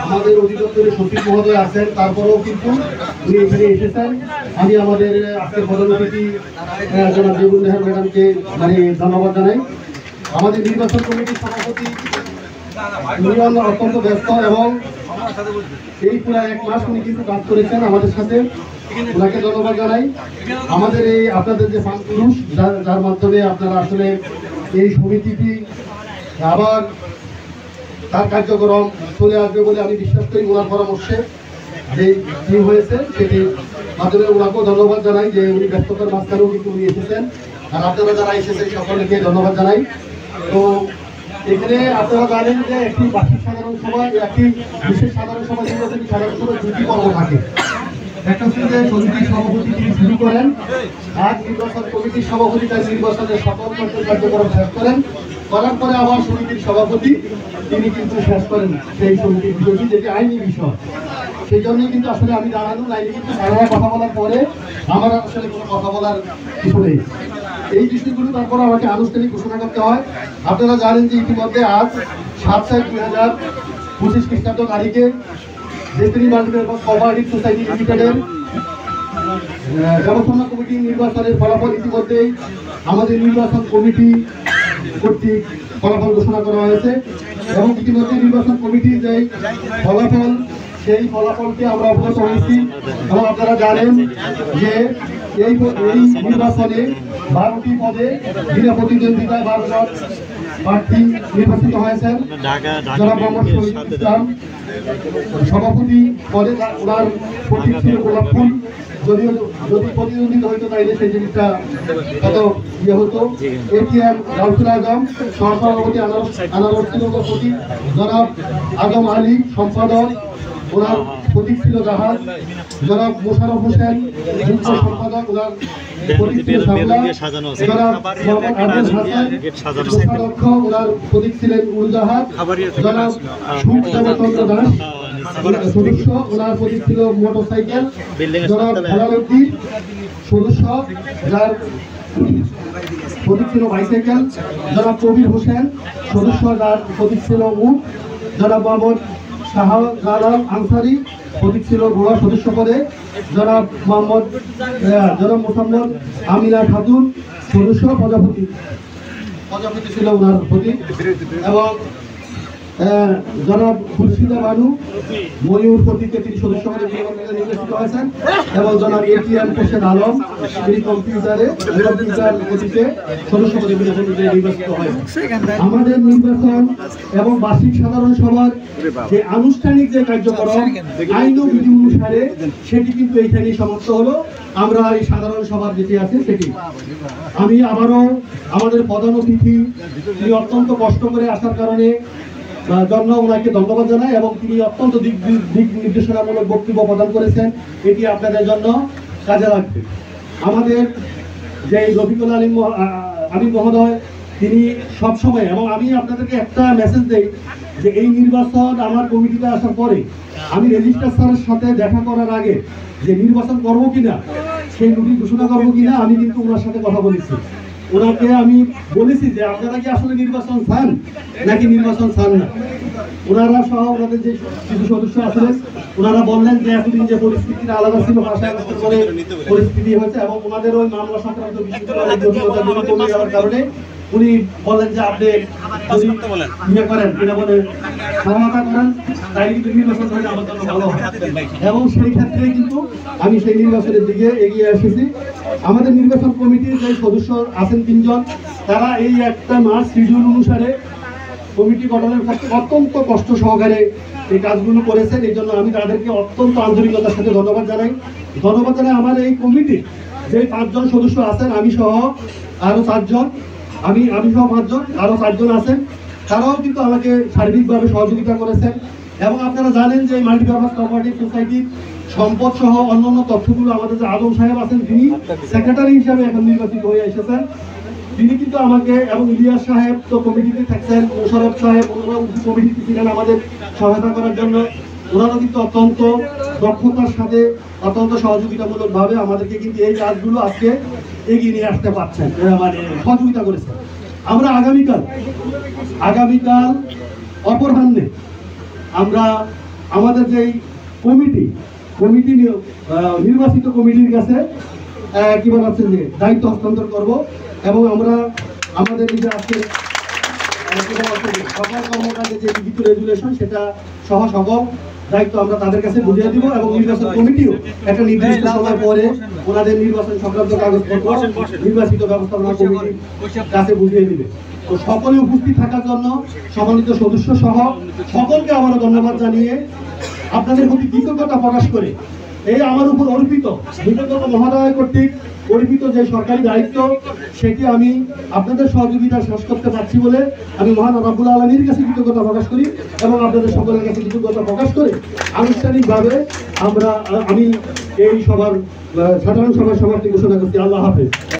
আমাদের অধিদপ্তরের সচিব মহোদয় আছেন, তারপরেও কিন্তু উনি এখানে এসেছেন। আমি আমাদের আজকের প্রধান অতিথি জনাব জেবুল নেহার ম্যাডামকে ধন্যবাদ জানাই। আমাদের নির্বাচন কমিটির সভাপতি উনি অত্যন্ত ব্যস্ত এবং এই পুরো 1 মাস উনি কিন্তু কাজ করেছেন আমাদের সাথে, ওনাকে ধন্যবাদ জানাই। আমাদের এই আপনাদের যে ফান্ড পুরুষ যার মাধ্যমে আপনারা আসলে এই সমিতিটি আবার তার কার্যক্রম চলে আসবে বলে আমি বিশ্বাস করি। ওনার পরামর্শে যে টিম হয়েছে সেটি মাধ্যমে ওনাকেও ধন্যবাদ জানাই যে উনি ব্যস্ততার মাঝখানেও কিন্তু উনি এসেছেন। আর আপনারা যারা এসেছেন সকলকে ধন্যবাদ জানাই। তো এখানে আপনারা জানেন যে একটি বার্ষিক সাধারণ সভা, একটি বিশেষ সাধারণ সভা নির্বাচনী সাধারণ সভা 2টি পর্ব থাকে। একটা হচ্ছে যে সমিতির সভাপতি তিনি শুরু করেন, আর নির্বাচন কমিটির সভাপতি তার নির্বাচনের সকল কার্যক্রম শেষ করেন, করার পরে আবার সমিতির সভাপতি তিনি কিন্তু শেষ করেন সেই সমিতির বিষয়টি, যেটি আইনি বিষয়। সেই জন্যই কিন্তু আসলে আমি দাঁড়ানো নাইলে কিন্তু সারা কথা বলার পরে আমার আসলে কোনো কথা বলার কিছু নেই। এই বিষয়গুলো তারপর আমাকে আনুষ্ঠানিক ঘোষণা করতে হয়। আপনারা জানেন যে ইতিমধ্যে আজ 7/7/2025 খ্রিস্টাব্দ তারিখে ডেস্টিনি মাল্টিপারপাস কোঅপারেটিভ সোসাইটি লিমিটেডের ব্যবস্থাপনা কমিটির নির্বাচনের ফলাফল ইতিমধ্যেই আমাদের নির্বাচন কমিটি কর্তৃক ফলাফল ঘোষণা করা হয়েছে এবং ইতিমধ্যে নির্বাচন কমিটির যে ফলাফল সেই ফলাফলকে আমরা অবগত হয়েছি। এবং আপনারা জানেন যে এই নির্বাচনে 12টি পদে বিনা প্রতিদ্বন্দ্বিতায় 12 জন প্রার্থী নির্বাচিত হয়েছেন। জনাব মোহাম্মদ শহীদ ইসলাম সভাপতি পদে, ওনার প্রতীক ছিল গোলাপ ফুল। যদিও যদি প্রতিদ্বন্দ্বিতা হইতো তাইলে সেই জিনিসটা কত ইয়ে হতো। এটিএম গাউসুল আজম সহসভাপতি, আনারস ছিল প্রতীক। জনাব আজম আলী সম্পাদক, ওনার প্রতীক ছিল জাহাজ। জনাব মোশারফ হোসেন যুগ্ম সম্পাদক, ওনার প্রতীক ছিল শাপলা। জনাব মোহাম্মদ আবুল হাসান কোষাধ্যক্ষ, ওনার প্রতীক ছিলেন উড়োজাহাজ। জনাব সুখদেবচন্দ্র দাস সদস্য, ওনার প্রতীক ছিল মোটরসাইকেল। জনাব হেলালুদ্দিন সদস্য, যার প্রতীক ছিল বাইসাইকেল। জনাব কবির হোসেন সদস্য, যার প্রতীক ছিল উট। জনাব মোহাম্মদ শাহজালাল আনসারি প্রতীক ছিল ঘোড়া সদস্য পদে। জনাব মোহাম্মদ আমিনা খাতুন সদস্য, প্রজাপতি ছিল ওনার প্রতীক। এবং জনাব খুরশিদা বানু ময়ূর প্রতীকে তিনি সদস্য পদে নির্বাচিত হয়েছেন। এবং জনাব এটিএম হোসেন আলম তিনি কম্পিউটার প্রতীকে সদস্য পদে নির্বাচিত হয়েছেন। আমাদের নির্বাচন এবং বার্ষিক সাধারণ সভার যে আনুষ্ঠানিক যে কার্যক্রম আইন ও বিধি অনুসারে সেটি কিন্তু এইখানেই সমাপ্ত হলো। আমরা এই সাধারণ সভার যেটি আছে সেটি আমি আবারও আমাদের প্রধান অতিথি তিনি অত্যন্ত কষ্ট করে আসার কারণে জন্য ওনাকে ধন্যবাদ জানাই এবং তিনি অত্যন্ত দিক নির্দেশনামূলক বক্তব্য প্রদান করেছেন। এটি আপনাদের জন্য কাজে লাগবে। আমাদের যে রফিকুল আলীম মহোদয় তিনি সবসময়, এবং আমি আপনাদেরকে একটা মেসেজ দেই যে এই নির্বাচন আমার কমিটিতে আসার পরে আমি রেজিস্ট্রার স্যারের সাথে দেখা করার আগে যে নির্বাচন করবো কিনা, সেই নোটিশ ঘোষণা করবো কিনা, আমি কিন্তু ওনার সাথে কথা বলেছি। ওনাকে আমি বলেছি যে আপনারা কি আসলে নির্বাচন চান নাকি নির্বাচন চান না। ওনারা সহ ওনাদের যে কিছু সদস্য আছেন ওনারা বললেন যে এতদিন যে পরিস্থিতিটা আলাদা ছিল, 5 আগস্টের পরে পরিস্থিতি হয়েছে এবং ওনাদের ওই মামলা সংক্রান্ত বিষয়গুলো জটিলতা কমে যাওয়ার কারণে উনি বললেন যে আপনি যদি ইয়ে করেন কিনা বলে সহায়তা করেন তাই কিন্তু নির্বাচন হলে আমার জন্য ভালো হয়। এবং সেই ক্ষেত্রে কিন্তু আমি সেই নির্বাচনের দিকে এগিয়ে এসেছি। আমাদের নির্বাচন কমিটির যে সদস্য আছেন 3 জন, তারা এই একটা মাস শিডিউল অনুসারে কমিটি গঠনের পক্ষে অত্যন্ত কষ্ট সহকারে এই কাজগুলো করেছেন। এই জন্য আমি তাদেরকে অত্যন্ত আন্তরিকতার সাথে ধন্যবাদ জানাই। আমার এই কমিটির যে 5 জন সদস্য আছেন, আমি সহ আরো 4 জন, আমি সহ 5 জন, আরো 4 জন আছেন, তারাও কিন্তু আমাকে সার্বিকভাবে সহযোগিতা করেছেন। এবং আপনারা জানেন যে মাল্টিপারপাস কোঅপারেটিভ সোসাইটির সম্পদ সহ অন্যান্য তথ্যগুলো আমাদের যে আদম সাহেব আছেন তিনি সেক্রেটারি হিসাবে এখন নির্বাচিত হয়ে এসেছেন। তিনি কিন্তু আমাকে এবং ইলিয়াস সাহেব তো কমিটিতে থাকছেন, মোশারফ সাহেব ওনারা কমিটিতে ছিলেন আমাদের সহায়তা করার জন্য। ওনারা কিন্তু অত্যন্ত দক্ষতার সাথে অত্যন্ত সহযোগিতামূলক ভাবে আমাদেরকে কিন্তু এই কাজগুলো আজকে এগিয়ে নিয়ে আসতে পারছেন, মানে সহযোগিতা করেছেন। আমরা আগামীকাল অপরাহ্নে আমরা আমাদের যেই কমিটি নির্বাচিত কমিটির কাছে কি বলা হচ্ছে যে দায়িত্ব হস্তান্তর করব এবং আমরা আমাদের নিজে আজকে সকল কর্মকাণ্ডের যে লিখিত রেজুলেশন সেটা সহ সকল দায়িত্ব আমরা তাদের কাছে বুঝিয়ে দিব এবং নির্বাচন কমিটিও একটা নির্দিষ্ট সময় পরে ওনাদের নির্বাচন সংক্রান্ত কাগজপত্র নির্বাচিত ব্যবস্থাপনা কমিটির কাছে বুঝিয়ে দিবে। তো সকলে উপস্থিত থাকার জন্য সম্মানিত সদস্য সহ সকলকে আবারও ধন্যবাদ জানিয়ে আপনাদের প্রতি কৃতজ্ঞতা প্রকাশ করে এই আমার উপর অর্পিত নিবেদন মহোদয় কর্তৃক অর্পিত যে সরকারি দায়িত্ব সেটি আমি আপনাদের সহযোগিতা শেষ করতে পারছি বলে আমি মহান রব্বুল আলামিনের কাছে কৃতজ্ঞতা প্রকাশ করি এবং আপনাদের সকলের কাছে কৃতজ্ঞতা প্রকাশ করে আনুষ্ঠানিকভাবে আমি এই সাধারণ সভার সমাপ্তি ঘোষণা করছি। আল্লাহ হাফেজ।